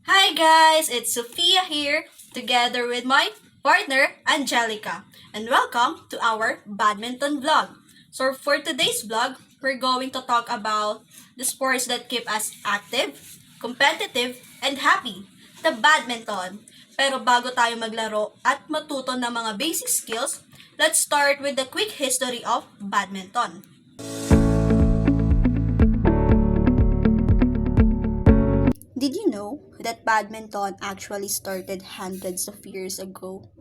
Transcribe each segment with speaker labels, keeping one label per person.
Speaker 1: Hi guys, it's Sophia here together with my partner Angelica and welcome to our badminton vlog. So for today's vlog, we're going to talk about the sports that keep us active, competitive, and happy, the badminton. Pero bago tayo maglaro at matuto ng mga basic skills, let's start with the quick history of badminton. Did you know that badminton actually started hundreds of years ago?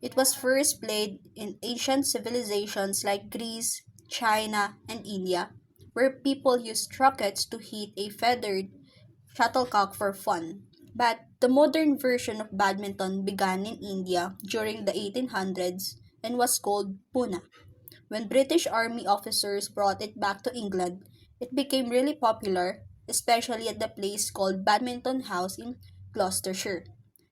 Speaker 1: It was first played in ancient civilizations like Greece, China, and India, where people used rockets to hit a feathered shuttlecock for fun. But the modern version of badminton began in India during the 1800s and was called Pune. When British Army officers brought it back to England, it became really popular, especially at the place called Badminton House in Gloucestershire.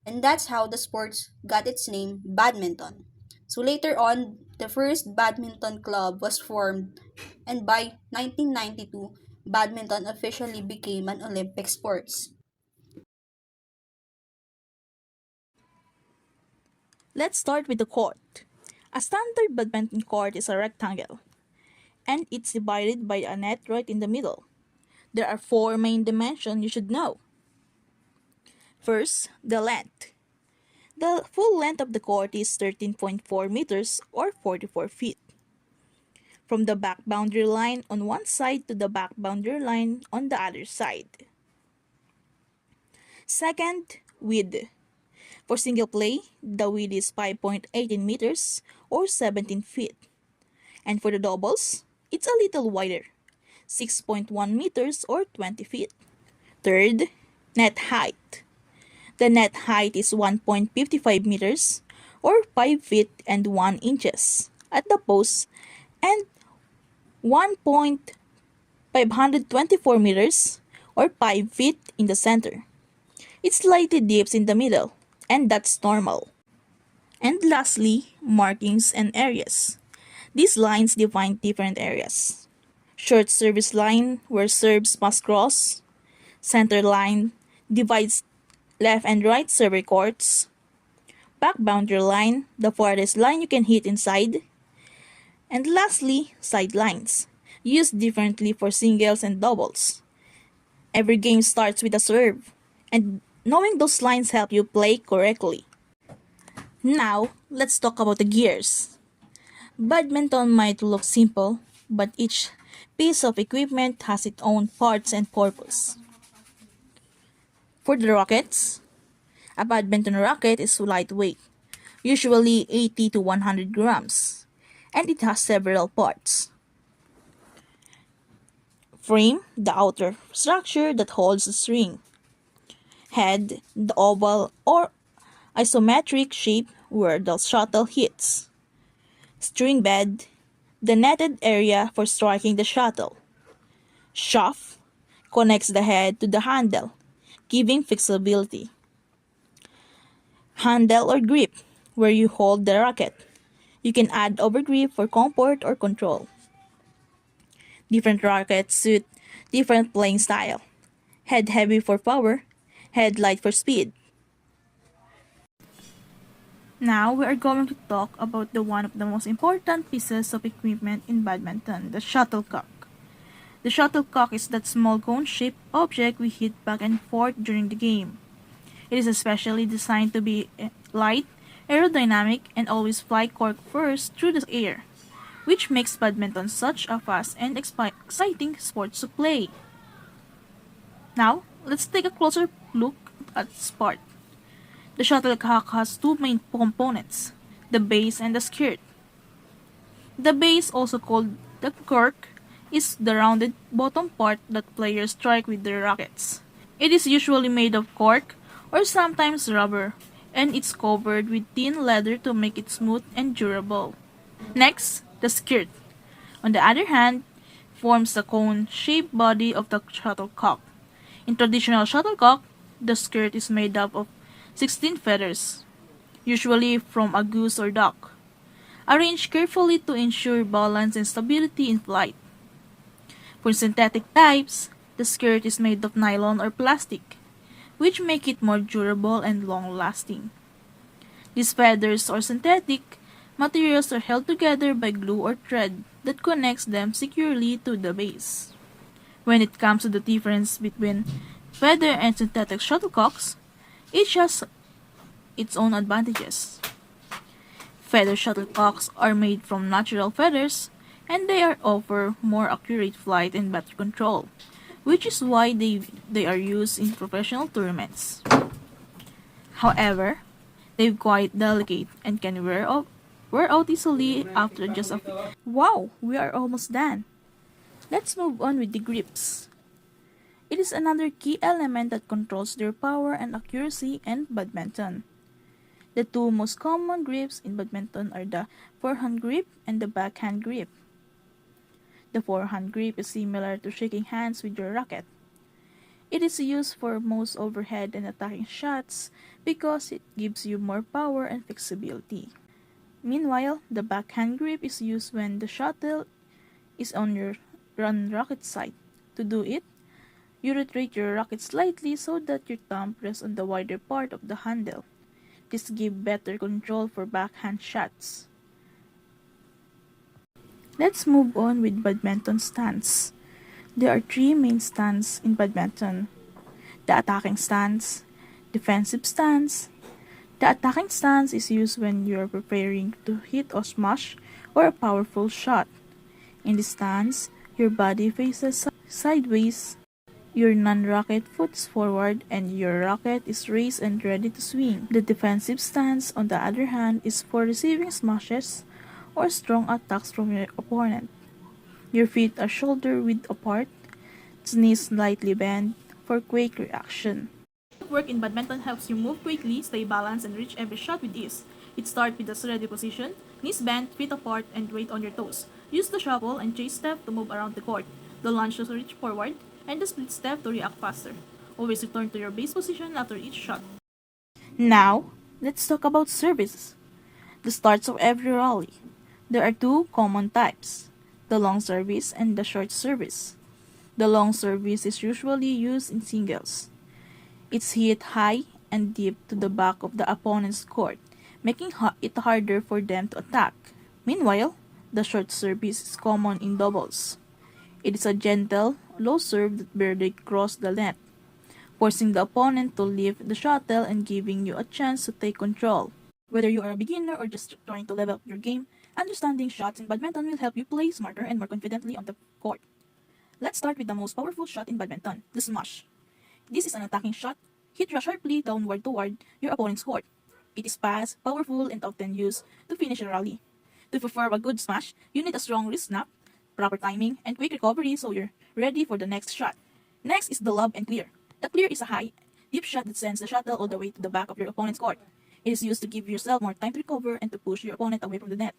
Speaker 1: And that's how the sports got its name, badminton. So later on, the first badminton club was formed, and by 1992, badminton officially became an Olympic sport.
Speaker 2: Let's start with the court. A standard badminton court is a rectangle, and it's divided by a net right in the middle. There are four main dimensions you should know. First, the length. The full length of the court is 13.4 meters or 44 feet. From the back boundary line on one side to the back boundary line on the other side. Second, width. For single play, the width is 5.18 meters or 17 feet. And for the doubles, it's a little wider, 6.1 meters or 20 feet. Third, net height. The net height is 1.55 meters or 5 feet and 1 inches at the post and 1.524 meters or 5 feet in the center. It slightly dips in the middle, and that's normal. And lastly, markings and areas. These lines define different areas. Short service line, where serves must cross. Center line divides left and right server courts. Back boundary line, the farthest line you can hit inside. And lastly, side lines, used differently for singles and doubles. Every game starts with a serve, and knowing those lines help you play correctly. Now, let's talk about the gears. Badminton might look simple, but each piece of equipment has its own parts and purpose. For the rackets, a badminton racket is lightweight, usually 80 to 100 grams, and it has several parts. Frame, the outer structure that holds the string. Head, the oval or isometric shape where the shuttle hits. String bed, the netted area for striking the shuttle. Shaft connects the head to the handle, giving flexibility. Handle or grip, where you hold the racket. You can add overgrip for comfort or control. Different rackets suit different playing style. Head heavy for power, head light for speed. Now we are going to talk about the one of the most important pieces of equipment in badminton, the shuttlecock. The shuttlecock is that small cone-shaped object we hit back and forth during the game. It is especially designed to be light, aerodynamic, and always fly cork first through the air, which makes badminton such a fast and exciting sport to play. Now, let's take a closer look at this part. The shuttlecock has two main components, the base and the skirt. The base, also called the cork, is the rounded bottom part that players strike with their rackets. It is usually made of cork or sometimes rubber, and it's covered with thin leather to make it smooth and durable. Next, the skirt, on the other hand, forms the cone-shaped body of the shuttlecock. In traditional shuttlecock, the skirt is made up of 16 feathers, usually from a goose or duck, arranged carefully to ensure balance and stability in flight. For synthetic types, the skirt is made of nylon or plastic, which make it more durable and long-lasting. These feathers or synthetic materials are held together by glue or thread that connects them securely to the base. When it comes to the difference between feather and synthetic shuttlecocks, each has its own advantages. Feather shuttlecocks are made from natural feathers and they are offer more accurate flight and better control, which is why they are used in professional tournaments. However, they're quite delicate and can wear out easily after just a few. Wow, we are almost done. Let's move on with the grips. It is another key element that controls their power and accuracy in badminton. The two most common grips in badminton are the forehand grip and the backhand grip. The forehand grip is similar to shaking hands with your racket. It is used for most overhead and attacking shots because it gives you more power and flexibility. Meanwhile, the backhand grip is used when the shuttle is on your racket side. To do it, you rotate your racket slightly so that your thumb rests on the wider part of the handle. This gives better control for backhand shots. Let's move on with badminton stance. There are three main stances in badminton: the attacking stance, defensive stance. The attacking stance is used when you are preparing to hit a smash or a powerful shot. In this stance, your body faces sideways, your non-racket foot is forward, and your racket is raised and ready to swing. The defensive stance, on the other hand, is for receiving smashes or strong attacks from your opponent. Your feet are shoulder width apart, knees slightly bent for quick reaction. Work in badminton helps you move quickly, stay balanced, and reach every shot with ease. It starts with a steady position, knees bent, feet apart, and weight on your toes. Use the shuffle and chase step to move around the court, the lunge to reach forward, and the split step to react faster. Always return to your base position after each shot. Now, let's talk about services. The starts of every rally. There are two common types: the long service and the short service. The long service is usually used in singles. It's hit high and deep to the back of the opponent's court, making it harder for them to attack. Meanwhile, the short service is common in doubles. It is a gentle, low serve that barely crosses the net, forcing the opponent to lift the shuttle and giving you a chance to take control. Whether you are a beginner or just trying to level up your game, understanding shots in badminton will help you play smarter and more confidently on the court. Let's start with the most powerful shot in badminton, the smash. This is an attacking shot, hit sharply downward toward your opponent's court. It is fast, powerful, and often used to finish a rally. To perform a good smash, you need a strong wrist snap, proper timing, and quick recovery so you're ready for the next shot. Next is the lob and clear. The clear is a high, deep shot that sends the shuttle all the way to the back of your opponent's court. It is used to give yourself more time to recover and to push your opponent away from the net.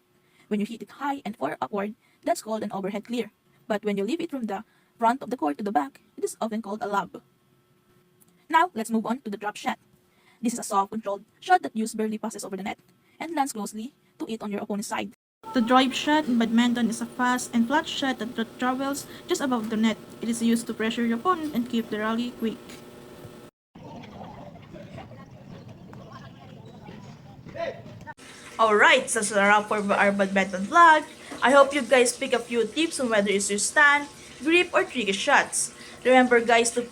Speaker 2: When you hit it high and far upward, that's called an overhead clear. But when you leave it from the front of the court to the back, it is often called a lob. Now, let's move on to the drop shot. This is a soft, controlled shot that barely passes over the net and lands closely to it on your opponent's side. The drive shot in badminton is a fast and flat shot that travels just above the net. It is used to pressure your opponent and keep the rally quick. Alright, so that's a wrap for our badminton vlog. I hope you guys pick a few tips on whether it's your stand, grip, or tricky shots. Remember guys to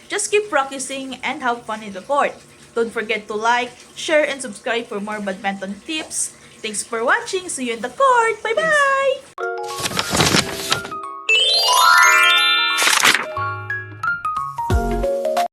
Speaker 2: just keep practicing and have fun in the court. Don't forget to like, share, and subscribe for more badminton tips. Thanks for watching. See you in the court. Bye-bye!